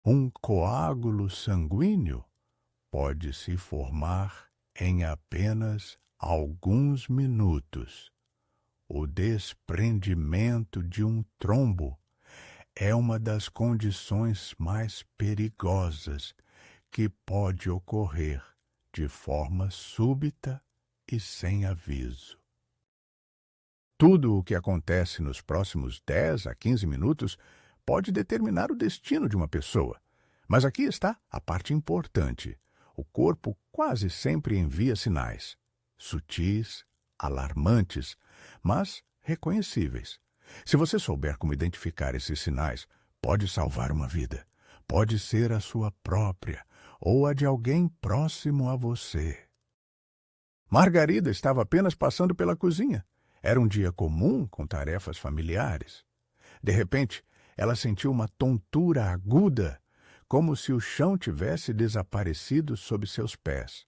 Um coágulo sanguíneo pode se formar em apenas alguns minutos. O desprendimento de um trombo é uma das condições mais perigosas que pode ocorrer de forma súbita e sem aviso. Tudo o que acontece nos próximos 10 a 15 minutos pode determinar o destino de uma pessoa. Mas aqui está a parte importante. O corpo quase sempre envia sinais, sutis, alarmantes, mas reconhecíveis. Se você souber como identificar esses sinais, pode salvar uma vida. Pode ser a sua própria ou a de alguém próximo a você. Margarida estava apenas passando pela cozinha. Era um dia comum com tarefas familiares. De repente, ela sentiu uma tontura aguda, como se o chão tivesse desaparecido sob seus pés.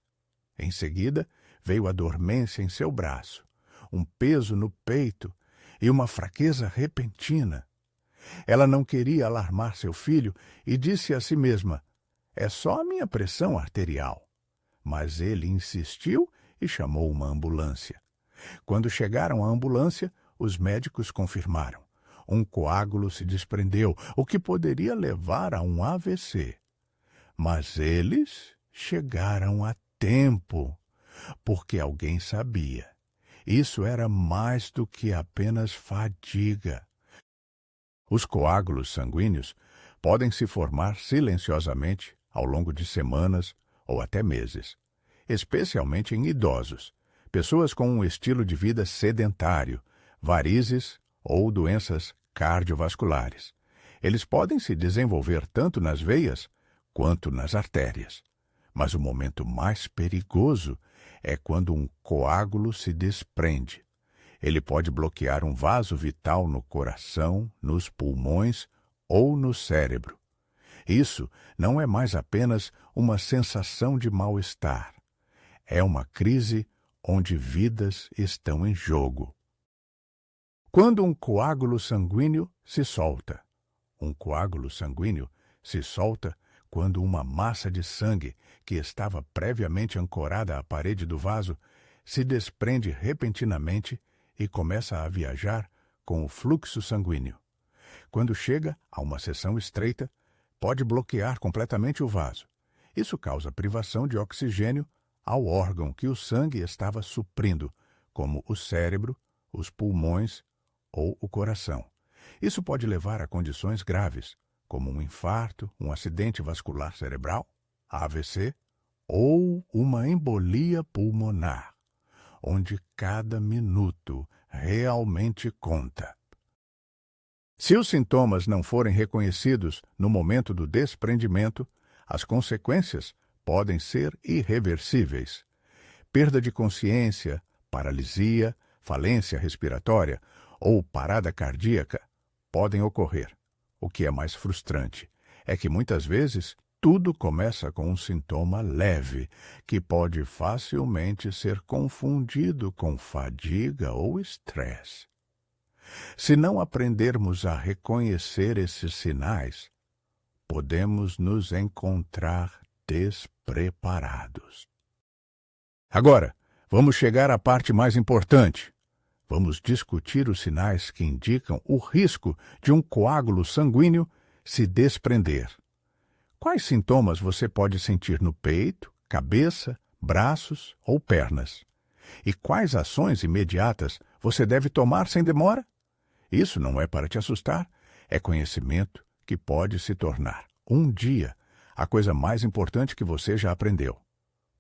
Em seguida, veio a dormência em seu braço, um peso no peito e uma fraqueza repentina. Ela não queria alarmar seu filho e disse a si mesma: "É só a minha pressão arterial." Mas ele insistiu e chamou uma ambulância. Quando chegaram à ambulância, os médicos confirmaram. Um coágulo se desprendeu, o que poderia levar a um AVC. Mas eles chegaram a tempo, porque alguém sabia. Isso era mais do que apenas fadiga. Os coágulos sanguíneos podem se formar silenciosamente ao longo de semanas ou até meses, especialmente em idosos, pessoas com um estilo de vida sedentário, varizes ou doenças cardiovasculares. Eles podem se desenvolver tanto nas veias quanto nas artérias. Mas o momento mais perigoso é quando um coágulo se desprende. Ele pode bloquear um vaso vital no coração, nos pulmões ou no cérebro. Isso não é mais apenas uma sensação de mal-estar. É uma crise onde vidas estão em jogo. Quando um coágulo sanguíneo se solta. Um coágulo sanguíneo se solta quando uma massa de sangue que estava previamente ancorada à parede do vaso se desprende repentinamente e começa a viajar com o fluxo sanguíneo. Quando chega a uma seção estreita, pode bloquear completamente o vaso. Isso causa privação de oxigênio ao órgão que o sangue estava suprindo, como o cérebro, os pulmões ou o coração. Isso pode levar a condições graves, como um infarto, um acidente vascular cerebral, AVC, ou uma embolia pulmonar, onde cada minuto realmente conta. Se os sintomas não forem reconhecidos no momento do desprendimento, as consequências podem ser irreversíveis. Perda de consciência, paralisia, falência respiratória ou parada cardíaca podem ocorrer. O que é mais frustrante é que muitas vezes tudo começa com um sintoma leve, que pode facilmente ser confundido com fadiga ou estresse. Se não aprendermos a reconhecer esses sinais, podemos nos encontrar despreparados. Agora, vamos chegar à parte mais importante. Vamos discutir os sinais que indicam o risco de um coágulo sanguíneo se desprender. Quais sintomas você pode sentir no peito, cabeça, braços ou pernas? E quais ações imediatas você deve tomar sem demora? Isso não é para te assustar, é conhecimento que pode se tornar, um dia, a coisa mais importante que você já aprendeu.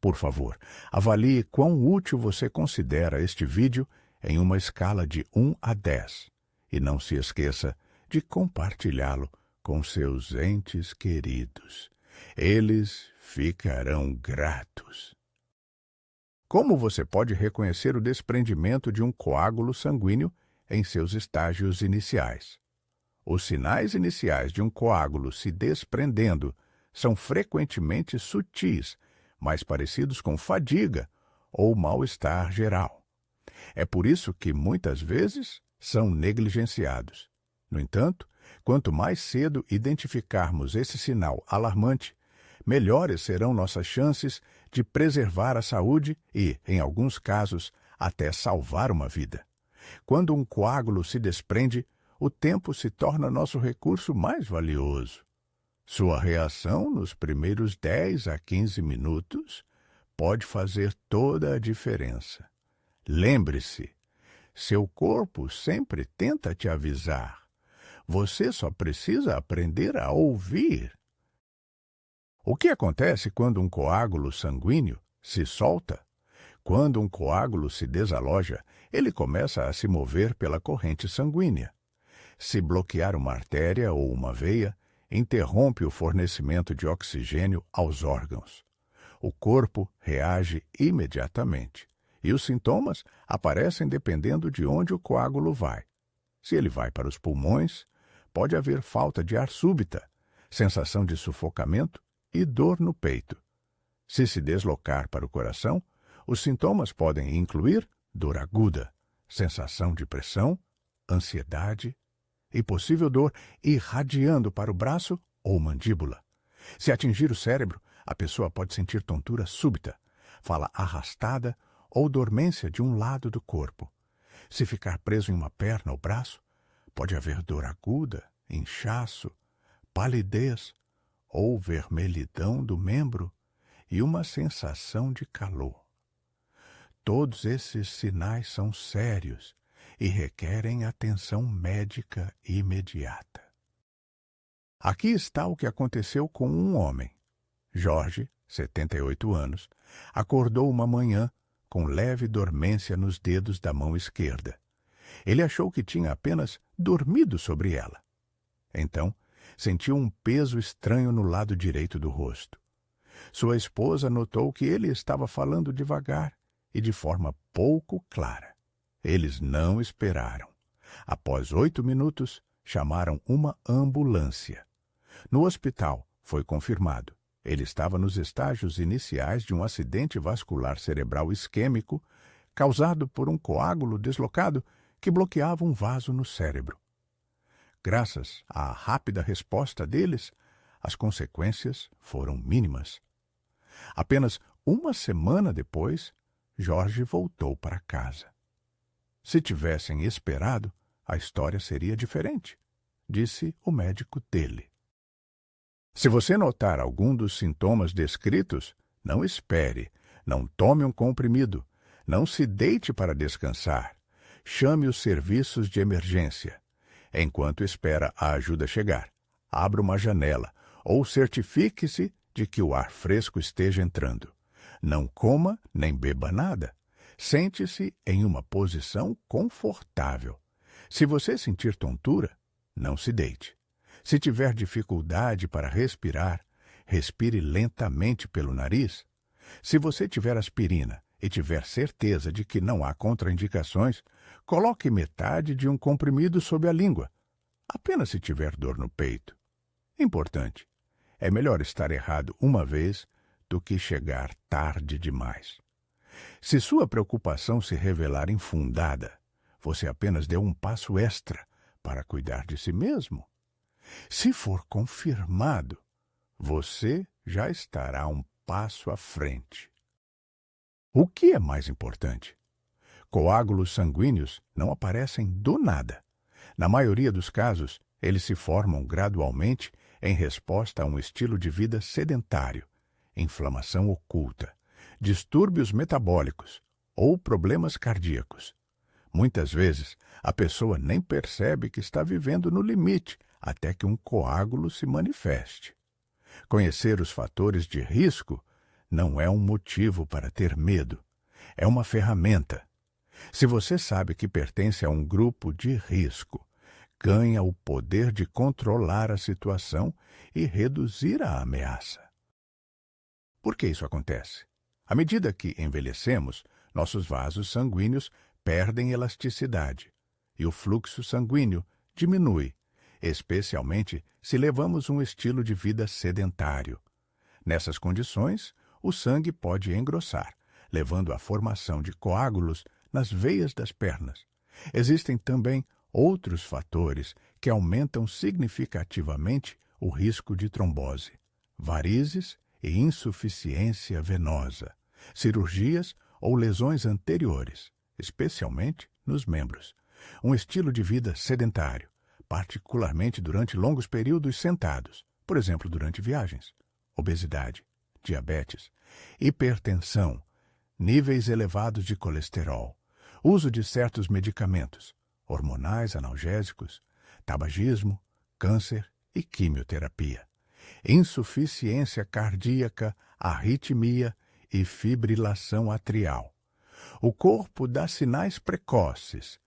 Por favor, avalie quão útil você considera este vídeo em uma escala de 1 a 10. E não se esqueça de compartilhá-lo com seus entes queridos. Eles ficarão gratos. Como você pode reconhecer o desprendimento de um coágulo sanguíneo em seus estágios iniciais? Os sinais iniciais de um coágulo se desprendendo são frequentemente sutis, mais parecidos com fadiga ou mal-estar geral. É por isso que muitas vezes são negligenciados. No entanto, Quanto mais cedo identificarmos esse sinal alarmante, melhores serão nossas chances de preservar a saúde e, em alguns casos, até salvar uma vida. Quando um coágulo se desprende, o tempo se torna nosso recurso mais valioso. Sua reação nos primeiros 10 a 15 minutos pode fazer toda a diferença. Lembre-se, seu corpo sempre tenta te avisar. Você só precisa aprender a ouvir. O que acontece quando um coágulo sanguíneo se solta? Quando um coágulo se desaloja, ele começa a se mover pela corrente sanguínea. Se bloquear uma artéria ou uma veia, interrompe o fornecimento de oxigênio aos órgãos. O corpo reage imediatamente, e os sintomas aparecem dependendo de onde o coágulo vai. Se ele vai para os pulmões, pode haver falta de ar súbita, sensação de sufocamento e dor no peito. Se deslocar para o coração, os sintomas podem incluir dor aguda, sensação de pressão, ansiedade e possível dor irradiando para o braço ou mandíbula. Se atingir o cérebro, a pessoa pode sentir tontura súbita, fala arrastada ou dormência de um lado do corpo. Se ficar preso em uma perna ou braço, pode haver dor aguda, inchaço, palidez ou vermelhidão do membro e uma sensação de calor. Todos esses sinais são sérios e requerem atenção médica imediata. Aqui está o que aconteceu com um homem. Jorge, 78 anos, acordou uma manhã com leve dormência nos dedos da mão esquerda. Ele achou que tinha apenas dormido sobre ela. Então, sentiu um peso estranho no lado direito do rosto. Sua esposa notou que ele estava falando devagar e de forma pouco clara. Eles não esperaram. Após 8 minutos, chamaram uma ambulância. No hospital, foi confirmado. Ele estava nos estágios iniciais de um acidente vascular cerebral isquêmico causado por um coágulo deslocado que bloqueava um vaso no cérebro. Graças à rápida resposta deles, as consequências foram mínimas. Apenas uma semana depois, Jorge voltou para casa. Se tivessem esperado, a história seria diferente, disse o médico dele. Se você notar algum dos sintomas descritos, não espere, não tome um comprimido, não se deite para descansar. Chame os serviços de emergência. Enquanto espera a ajuda chegar, abra uma janela ou certifique-se de que o ar fresco esteja entrando. Não coma nem beba nada. Sente-se em uma posição confortável. Se você sentir tontura, não se deite. Se tiver dificuldade para respirar, respire lentamente pelo nariz. Se você tiver aspirina e tiver certeza de que não há contraindicações, coloque metade de um comprimido sob a língua, apenas se tiver dor no peito. Importante, é melhor estar errado uma vez do que chegar tarde demais. Se sua preocupação se revelar infundada, você apenas deu um passo extra para cuidar de si mesmo. Se for confirmado, você já estará um passo à frente. O que é mais importante? Coágulos sanguíneos não aparecem do nada. Na maioria dos casos, eles se formam gradualmente em resposta a um estilo de vida sedentário, inflamação oculta, distúrbios metabólicos ou problemas cardíacos. Muitas vezes, a pessoa nem percebe que está vivendo no limite até que um coágulo se manifeste. Conhecer os fatores de risco não é um motivo para ter medo, é uma ferramenta. Se você sabe que pertence a um grupo de risco, ganha o poder de controlar a situação e reduzir a ameaça. Por que isso acontece? À medida que envelhecemos, nossos vasos sanguíneos perdem elasticidade e o fluxo sanguíneo diminui, especialmente se levamos um estilo de vida sedentário. Nessas condições, o sangue pode engrossar, levando à formação de coágulos nas veias das pernas. Existem também outros fatores que aumentam significativamente o risco de trombose: varizes e insuficiência venosa, cirurgias ou lesões anteriores, especialmente nos membros, um estilo de vida sedentário, particularmente durante longos períodos sentados, por exemplo, durante viagens, obesidade, diabetes, hipertensão, níveis elevados de colesterol, uso de certos medicamentos, hormonais, analgésicos, tabagismo, câncer e quimioterapia, insuficiência cardíaca, arritmia e fibrilação atrial. O corpo dá sinais precoces: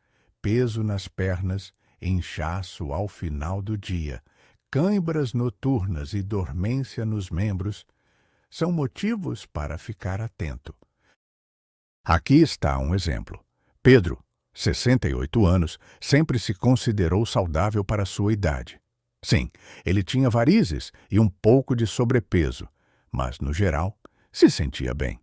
peso nas pernas, inchaço ao final do dia, cãibras noturnas e dormência nos membros são motivos para ficar atento. Aqui está um exemplo. Pedro, 68 anos, sempre se considerou saudável para sua idade. Sim, ele tinha varizes e um pouco de sobrepeso, mas, no geral, se sentia bem.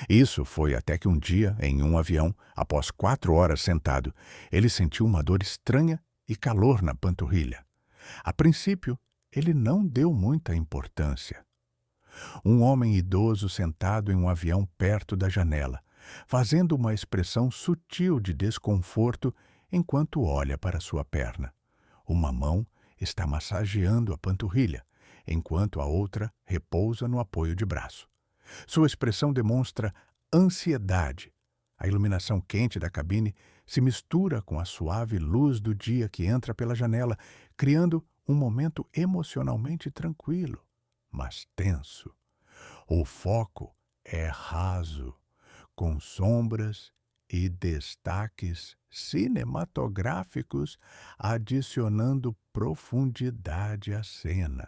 Isso foi até que um dia, em um avião, após 4 horas sentado, ele sentiu uma dor estranha e calor na panturrilha. A princípio, ele não deu muita importância. Um homem idoso sentado em um avião perto da janela, fazendo uma expressão sutil de desconforto enquanto olha para sua perna. Uma mão está massageando a panturrilha, enquanto a outra repousa no apoio de braço. Sua expressão demonstra ansiedade. A iluminação quente da cabine se mistura com a suave luz do dia que entra pela janela, criando um momento emocionalmente tranquilo, mas tenso. O foco é raso, com sombras e destaques cinematográficos adicionando profundidade à cena.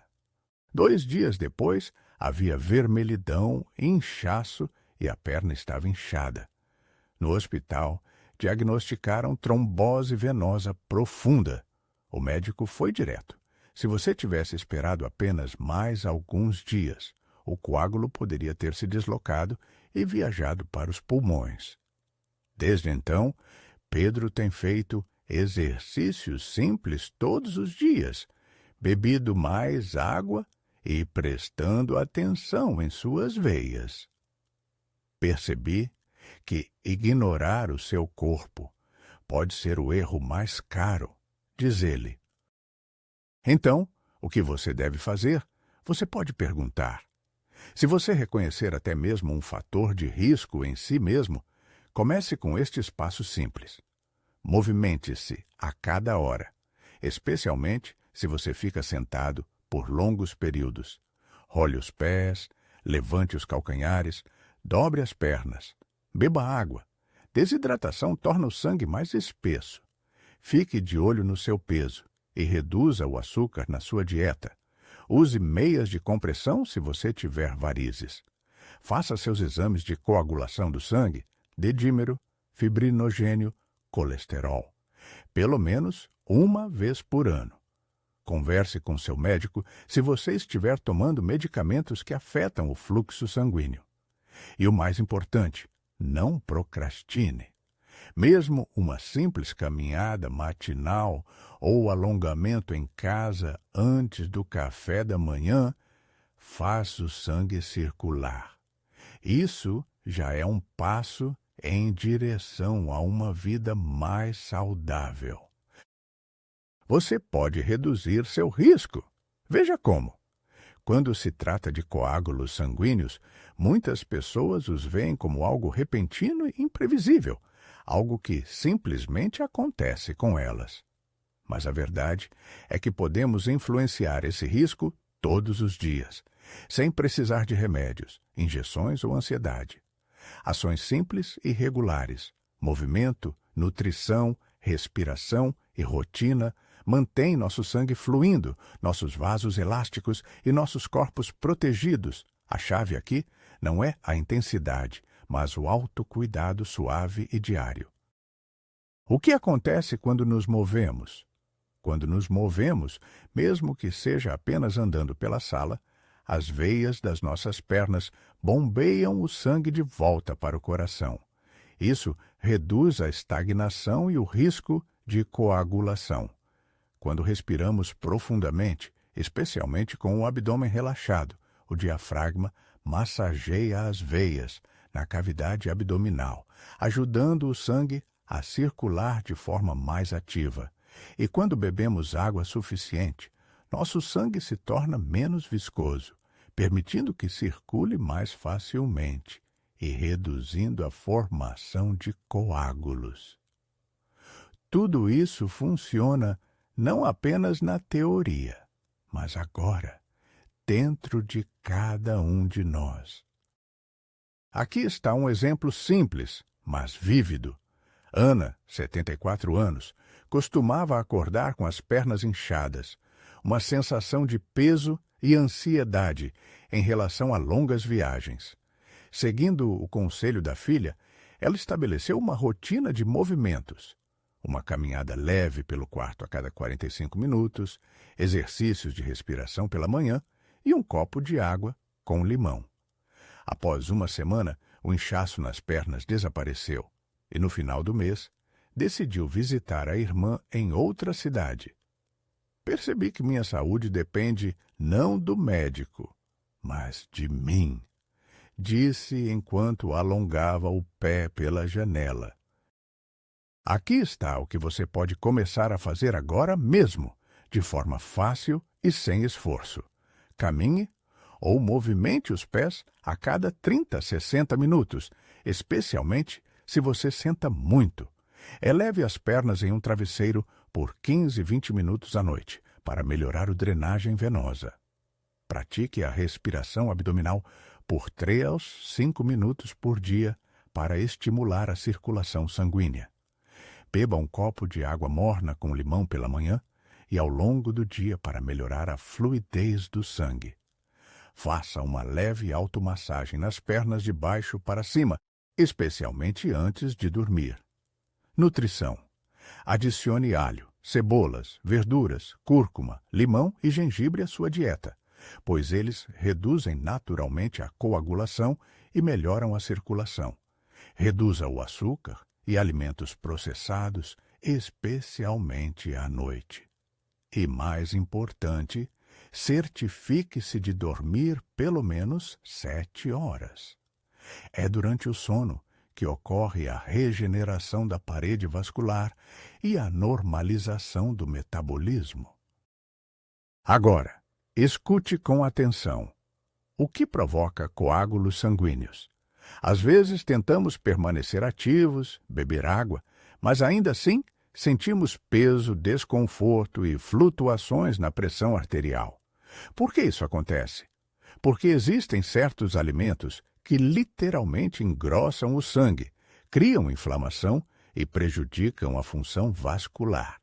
2 dias depois, havia vermelhidão, inchaço e a perna estava inchada. No hospital, diagnosticaram trombose venosa profunda. O médico foi direto. Se você tivesse esperado apenas mais alguns dias, o coágulo poderia ter se deslocado e viajado para os pulmões. Desde então, Pedro tem feito exercícios simples todos os dias, bebido mais água e prestando atenção em suas veias. Percebi que ignorar o seu corpo pode ser o erro mais caro, diz ele. Então, o que você deve fazer? Você pode perguntar. Se você reconhecer até mesmo um fator de risco em si mesmo, comece com estes passos simples. Movimente-se a cada hora, especialmente se você fica sentado por longos períodos. Role os pés, levante os calcanhares, dobre as pernas. Beba água. Desidratação torna o sangue mais espesso. Fique de olho no seu peso e reduza o açúcar na sua dieta. Use meias de compressão se você tiver varizes. Faça seus exames de coagulação do sangue, dedímero, fibrinogênio, colesterol, pelo menos uma vez por ano. Converse com seu médico se você estiver tomando medicamentos que afetam o fluxo sanguíneo. E o mais importante, não procrastine. Mesmo uma simples caminhada matinal ou alongamento em casa antes do café da manhã faz o sangue circular. Isso já é um passo em direção a uma vida mais saudável. Você pode reduzir seu risco. Veja como. Quando se trata de coágulos sanguíneos, muitas pessoas os veem como algo repentino e imprevisível, algo que simplesmente acontece com elas. Mas a verdade é que podemos influenciar esse risco todos os dias, sem precisar de remédios, injeções ou ansiedade. Ações simples e regulares, movimento, nutrição, respiração e rotina mantêm nosso sangue fluindo, nossos vasos elásticos e nossos corpos protegidos. A chave aqui não é a intensidade, mas o autocuidado suave e diário. O que acontece quando nos movemos? Quando nos movemos, mesmo que seja apenas andando pela sala, as veias das nossas pernas bombeiam o sangue de volta para o coração. Isso reduz a estagnação e o risco de coagulação. Quando respiramos profundamente, especialmente com o abdômen relaxado, o diafragma massageia as veias na cavidade abdominal, ajudando o sangue a circular de forma mais ativa. E quando bebemos água suficiente, nosso sangue se torna menos viscoso, permitindo que circule mais facilmente e reduzindo a formação de coágulos. Tudo isso funciona não apenas na teoria, mas agora, dentro de cada um de nós. Aqui está um exemplo simples, mas vívido. Ana, 74 anos, costumava acordar com as pernas inchadas, uma sensação de peso e ansiedade em relação a longas viagens. Seguindo o conselho da filha, ela estabeleceu uma rotina de movimentos. Uma caminhada leve pelo quarto a cada 45 minutos, exercícios de respiração pela manhã e um copo de água com limão. Após uma semana, o inchaço nas pernas desapareceu e, no final do mês, decidiu visitar a irmã em outra cidade. Percebi que minha saúde depende não do médico, mas de mim, disse enquanto alongava o pé pela janela. Aqui está o que você pode começar a fazer agora mesmo, de forma fácil e sem esforço. Caminhe ou movimente os pés a cada 30 a 60 minutos, especialmente se você senta muito. Eleve as pernas em um travesseiro por 15, 20 minutos à noite, para melhorar a drenagem venosa. Pratique a respiração abdominal por 3 a 5 minutos por dia para estimular a circulação sanguínea. Beba um copo de água morna com limão pela manhã e ao longo do dia para melhorar a fluidez do sangue. Faça uma leve automassagem nas pernas de baixo para cima, especialmente antes de dormir. Nutrição. Adicione alho, cebolas, verduras, cúrcuma, limão e gengibre à sua dieta, pois eles reduzem naturalmente a coagulação e melhoram a circulação. Reduza o açúcar e alimentos processados, especialmente à noite. E mais importante, certifique-se de dormir pelo menos 7 horas. É durante o sono que ocorre a regeneração da parede vascular e a normalização do metabolismo. Agora, escute com atenção. O que provoca coágulos sanguíneos? Às vezes tentamos permanecer ativos, beber água, mas ainda assim sentimos peso, desconforto e flutuações na pressão arterial. Por que isso acontece? Porque existem certos alimentos que literalmente engrossam o sangue, criam inflamação e prejudicam a função vascular.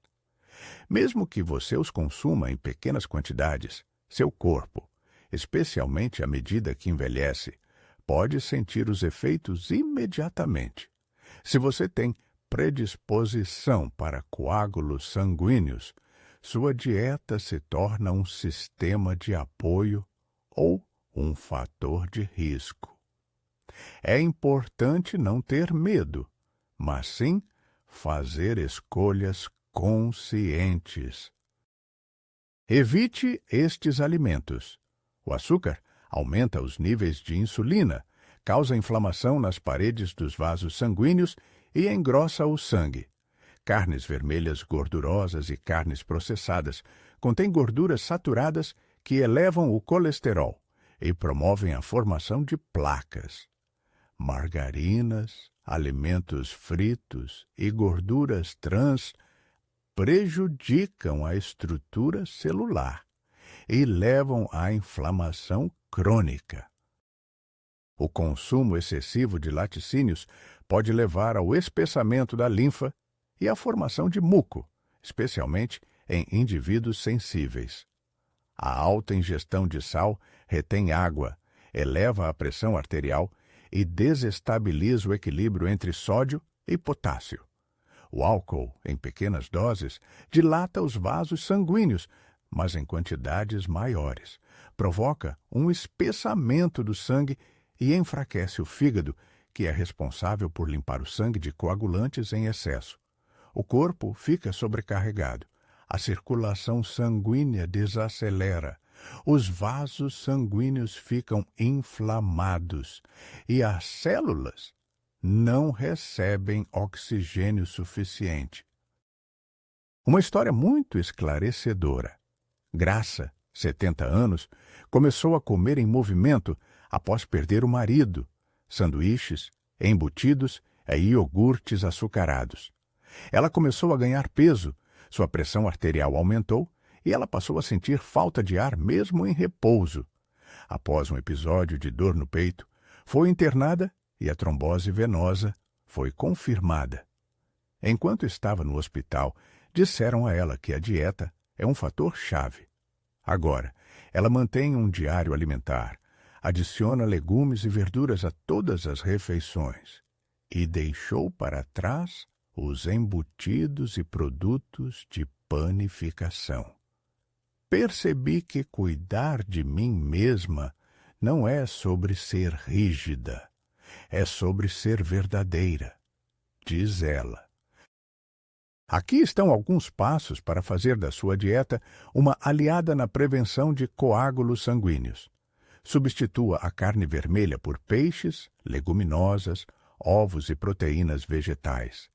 Mesmo que você os consuma em pequenas quantidades, seu corpo, especialmente à medida que envelhece, pode sentir os efeitos imediatamente. Se você tem predisposição para coágulos sanguíneos, sua dieta se torna um sistema de apoio ou um fator de risco. É importante não ter medo, mas sim fazer escolhas conscientes. Evite estes alimentos. O açúcar aumenta os níveis de insulina, causa inflamação nas paredes dos vasos sanguíneos e engrossa o sangue. Carnes vermelhas gordurosas e carnes processadas contêm gorduras saturadas que elevam o colesterol e promovem a formação de placas. Margarinas, alimentos fritos e gorduras trans prejudicam a estrutura celular e levam à inflamação crônica. O consumo excessivo de laticínios pode levar ao espessamento da linfa e à formação de muco, especialmente em indivíduos sensíveis. A alta ingestão de sal retém água, eleva a pressão arterial e desestabiliza o equilíbrio entre sódio e potássio. O álcool, em pequenas doses, dilata os vasos sanguíneos, mas em quantidades maiores. Provoca um espessamento do sangue e enfraquece o fígado, que é responsável por limpar o sangue de coagulantes em excesso. O corpo fica sobrecarregado, a circulação sanguínea desacelera, os vasos sanguíneos ficam inflamados e as células não recebem oxigênio suficiente. Uma história muito esclarecedora. Graça, 70 anos, começou a comer em movimento após perder o marido, sanduíches, embutidos e iogurtes açucarados. Ela começou a ganhar peso, sua pressão arterial aumentou e ela passou a sentir falta de ar mesmo em repouso. Após um episódio de dor no peito, foi internada e a trombose venosa foi confirmada. Enquanto estava no hospital, disseram a ela que a dieta é um fator-chave. Agora, ela mantém um diário alimentar, adiciona legumes e verduras a todas as refeições e deixou para trás os embutidos e produtos de panificação. Percebi que cuidar de mim mesma não é sobre ser rígida, é sobre ser verdadeira, diz ela. Aqui estão alguns passos para fazer da sua dieta uma aliada na prevenção de coágulos sanguíneos. Substitua a carne vermelha por peixes, leguminosas, ovos e proteínas vegetais.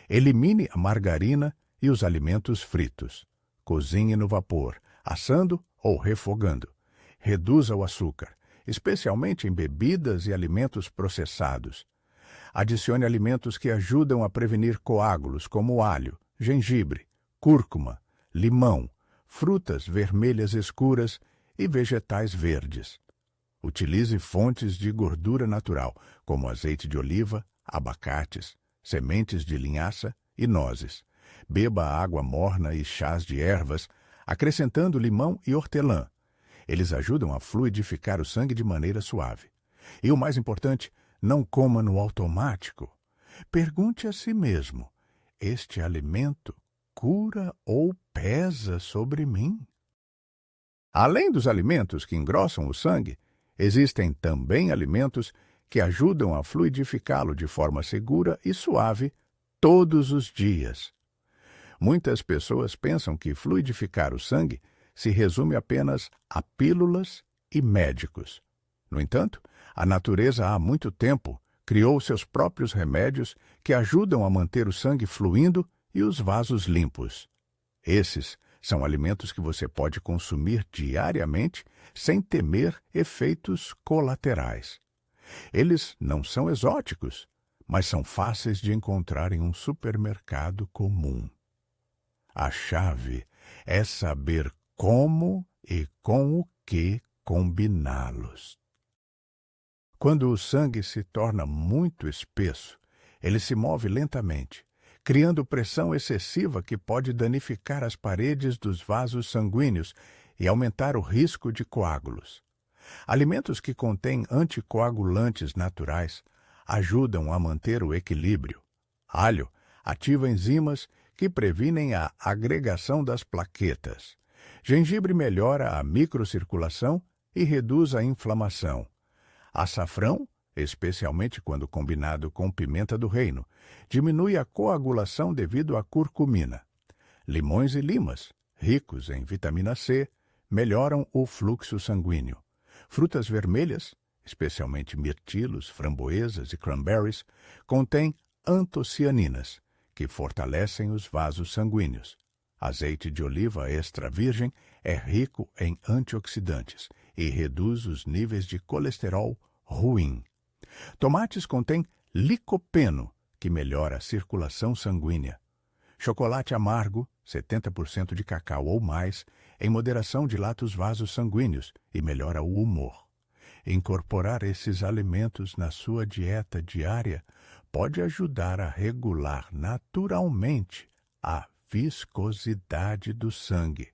Elimine a margarina e os alimentos fritos. Cozinhe no vapor, assando ou refogando. Reduza o açúcar, especialmente em bebidas e alimentos processados. Adicione alimentos que ajudam a prevenir coágulos, como alho, gengibre, cúrcuma, limão, frutas vermelhas escuras e vegetais verdes. Utilize fontes de gordura natural, como azeite de oliva, abacates, sementes de linhaça e nozes. Beba água morna e chás de ervas, acrescentando limão e hortelã. Eles ajudam a fluidificar o sangue de maneira suave. E o mais importante, não coma no automático. Pergunte a si mesmo: este alimento cura ou pesa sobre mim? Além dos alimentos que engrossam o sangue, existem também alimentos que ajudam a fluidificá-lo de forma segura e suave todos os dias. Muitas pessoas pensam que fluidificar o sangue se resume apenas a pílulas e médicos. No entanto, a natureza há muito tempo criou seus próprios remédios que ajudam a manter o sangue fluindo e os vasos limpos. Esses são alimentos que você pode consumir diariamente sem temer efeitos colaterais. Eles não são exóticos, mas são fáceis de encontrar em um supermercado comum. A chave é saber como e com o que combiná-los. Quando o sangue se torna muito espesso, ele se move lentamente, criando pressão excessiva que pode danificar as paredes dos vasos sanguíneos e aumentar o risco de coágulos. Alimentos que contêm anticoagulantes naturais ajudam a manter o equilíbrio. Alho ativa enzimas que previnem a agregação das plaquetas. Gengibre melhora a microcirculação e reduz a inflamação. Açafrão, especialmente quando combinado com pimenta do reino, diminui a coagulação devido à curcumina. Limões e limas, ricos em vitamina C, melhoram o fluxo sanguíneo. Frutas vermelhas, especialmente mirtilos, framboesas e cranberries, contêm antocianinas, que fortalecem os vasos sanguíneos. Azeite de oliva extra virgem é rico em antioxidantes e reduz os níveis de colesterol ruim. Tomates contêm licopeno, que melhora a circulação sanguínea. Chocolate amargo, 70% de cacau ou mais, em moderação dilata os vasos sanguíneos e melhora o humor. Incorporar esses alimentos na sua dieta diária pode ajudar a regular naturalmente a viscosidade do sangue,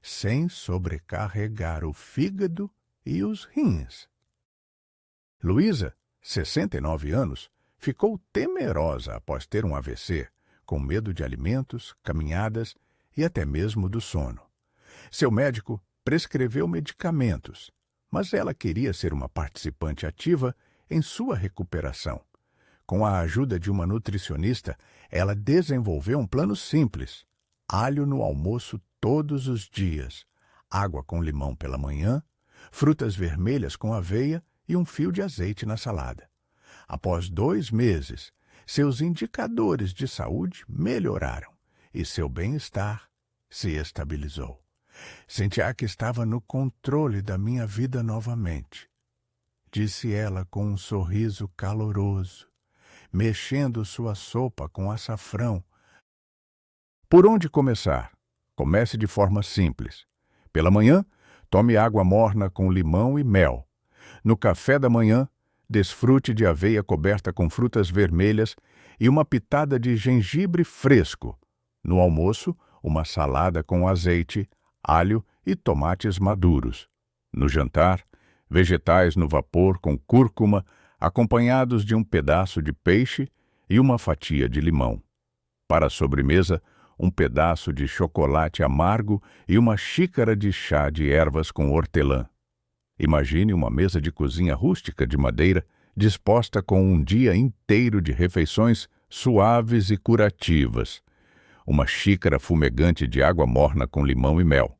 sem sobrecarregar o fígado e os rins. Luísa, 69 anos, ficou temerosa após ter um AVC, com medo de alimentos, caminhadas e até mesmo do sono. Seu médico prescreveu medicamentos, mas ela queria ser uma participante ativa em sua recuperação. Com a ajuda de uma nutricionista, ela desenvolveu um plano simples: alho no almoço todos os dias, água com limão pela manhã, frutas vermelhas com aveia e um fio de azeite na salada. Após 2 meses, seus indicadores de saúde melhoraram e seu bem-estar se estabilizou. Sentia que estava no controle da minha vida novamente, disse ela com um sorriso caloroso, mexendo sua sopa com açafrão. Por onde começar? Comece de forma simples. Pela manhã, tome água morna com limão e mel. No café da manhã, desfrute de aveia coberta com frutas vermelhas e uma pitada de gengibre fresco. No almoço, uma salada com azeite, alho e tomates maduros. No jantar, vegetais no vapor com cúrcuma, acompanhados de um pedaço de peixe e uma fatia de limão. Para a sobremesa, um pedaço de chocolate amargo e uma xícara de chá de ervas com hortelã. Imagine uma mesa de cozinha rústica de madeira, disposta com um dia inteiro de refeições suaves e curativas. Uma xícara fumegante de água morna com limão e mel.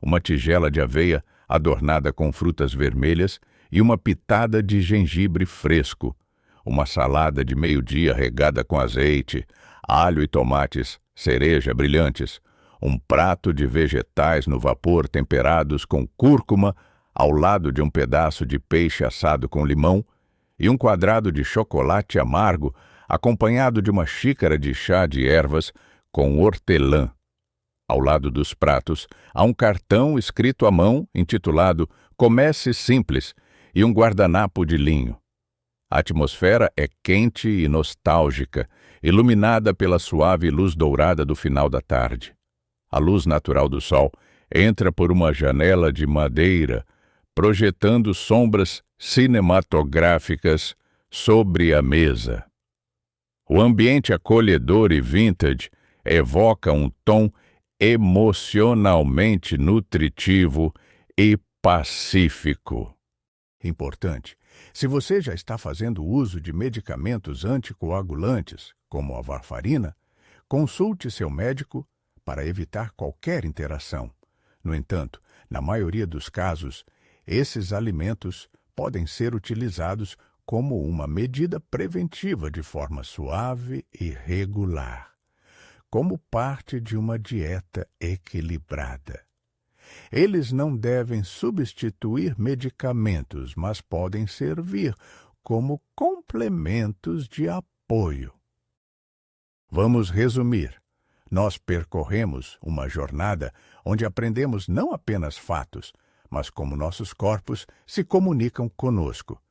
Uma tigela de aveia adornada com frutas vermelhas e uma pitada de gengibre fresco. Uma salada de meio-dia regada com azeite, alho e tomates, cereja brilhantes. Um prato de vegetais no vapor temperados com cúrcuma, ao lado de um pedaço de peixe assado com limão e um quadrado de chocolate amargo, acompanhado de uma xícara de chá de ervas com hortelã. Ao lado dos pratos, há um cartão escrito à mão, intitulado Comece Simples, e um guardanapo de linho. A atmosfera é quente e nostálgica, iluminada pela suave luz dourada do final da tarde. A luz natural do sol entra por uma janela de madeira, projetando sombras cinematográficas sobre a mesa. O ambiente acolhedor e vintage evoca um tom emocionalmente nutritivo e pacífico. Importante: se você já está fazendo uso de medicamentos anticoagulantes, como a varfarina, consulte seu médico para evitar qualquer interação. No entanto, na maioria dos casos, esses alimentos podem ser utilizados como uma medida preventiva de forma suave e regular, como parte de uma dieta equilibrada. Eles não devem substituir medicamentos, mas podem servir como complementos de apoio. Vamos resumir. Nós percorremos uma jornada onde aprendemos não apenas fatos, mas como nossos corpos se comunicam conosco.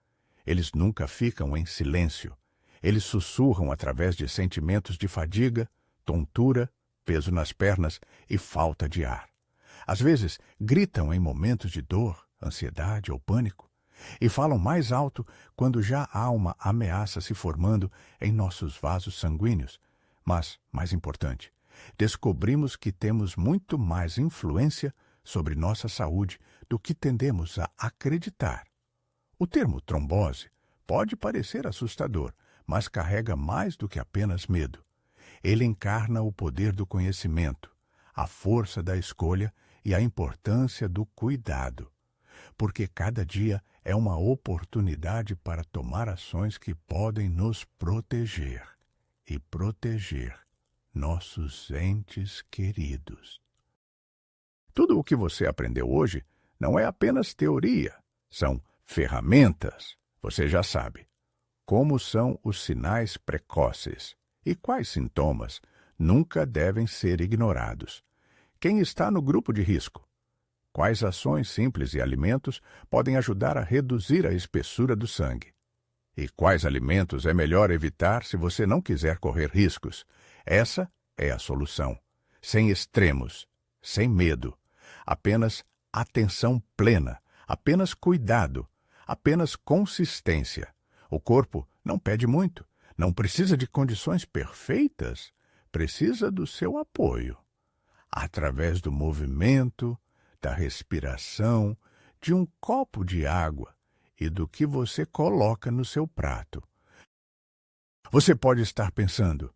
Eles nunca ficam em silêncio. Eles sussurram através de sentimentos de fadiga, tontura, peso nas pernas e falta de ar. Às vezes, gritam em momentos de dor, ansiedade ou pânico, e falam mais alto quando já há uma ameaça se formando em nossos vasos sanguíneos. Mas, mais importante, descobrimos que temos muito mais influência sobre nossa saúde do que tendemos a acreditar. O termo trombose pode parecer assustador, mas carrega mais do que apenas medo. Ele encarna o poder do conhecimento, a força da escolha e a importância do cuidado, porque cada dia é uma oportunidade para tomar ações que podem nos proteger e proteger nossos entes queridos. Tudo o que você aprendeu hoje não é apenas teoria, são ferramentas. Você já sabe como são os sinais precoces e quais sintomas nunca devem ser ignorados. Quem está no grupo de risco? Quais ações simples e alimentos podem ajudar a reduzir a espessura do sangue? E quais alimentos é melhor evitar se você não quiser correr riscos? Essa é a solução. Sem extremos, sem medo. Apenas atenção plena, apenas cuidado, apenas consistência. O corpo não pede muito, não precisa de condições perfeitas, precisa do seu apoio. Através do movimento, da respiração, de um copo de água e do que você coloca no seu prato. Você pode estar pensando,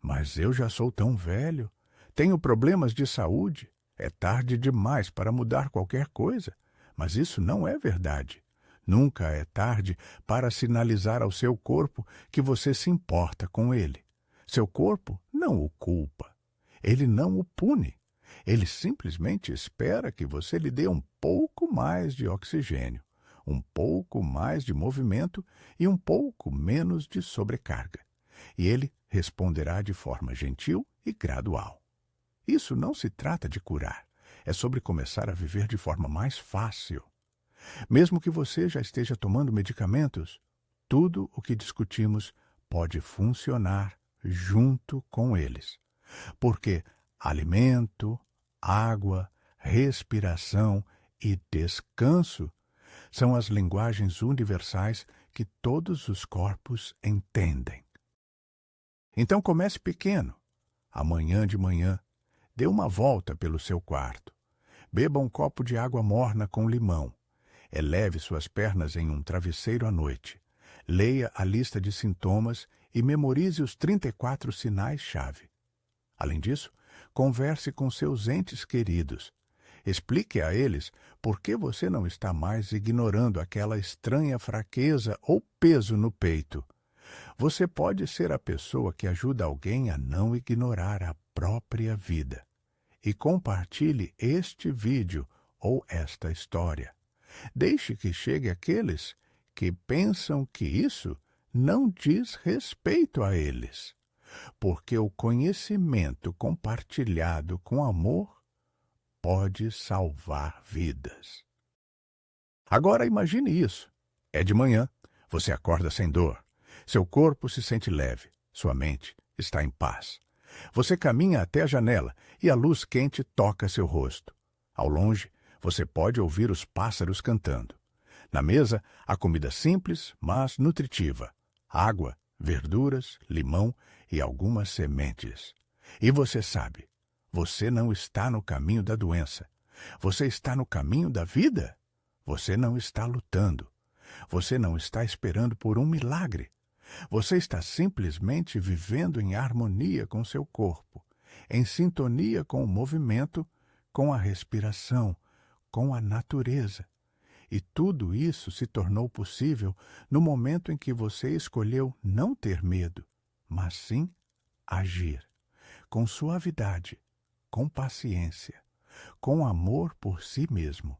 mas eu já sou tão velho, tenho problemas de saúde, é tarde demais para mudar qualquer coisa. Mas isso não é verdade. Nunca é tarde para sinalizar ao seu corpo que você se importa com ele. Seu corpo não o culpa. Ele não o pune. Ele simplesmente espera que você lhe dê um pouco mais de oxigênio, um pouco mais de movimento e um pouco menos de sobrecarga. E ele responderá de forma gentil e gradual. Isso não se trata de curar. É sobre começar a viver de forma mais fácil. Mesmo que você já esteja tomando medicamentos, tudo o que discutimos pode funcionar junto com eles. Porque alimento, água, respiração e descanso são as linguagens universais que todos os corpos entendem. Então comece pequeno. Amanhã de manhã, dê uma volta pelo seu quarto. Beba um copo de água morna com limão. Eleve suas pernas em um travesseiro à noite. Leia a lista de sintomas e memorize os 34 sinais-chave. Além disso, converse com seus entes queridos. Explique a eles por que você não está mais ignorando aquela estranha fraqueza ou peso no peito. Você pode ser a pessoa que ajuda alguém a não ignorar a própria vida. E compartilhe este vídeo ou esta história. Deixe que chegue àqueles que pensam que isso não diz respeito a eles, porque o conhecimento compartilhado com amor pode salvar vidas. Agora imagine isso. É de manhã, você acorda sem dor, seu corpo se sente leve, sua mente está em paz. Você caminha até a janela e a luz quente toca seu rosto. Ao longe, você pode ouvir os pássaros cantando. Na mesa, há comida simples, mas nutritiva. Água, verduras, limão e algumas sementes. E você sabe, você não está no caminho da doença. Você está no caminho da vida. Você não está lutando. Você não está esperando por um milagre. Você está simplesmente vivendo em harmonia com seu corpo, em sintonia com o movimento, com a respiração, com a natureza. E tudo isso se tornou possível no momento em que você escolheu não ter medo, mas sim agir, com suavidade, com paciência, com amor por si mesmo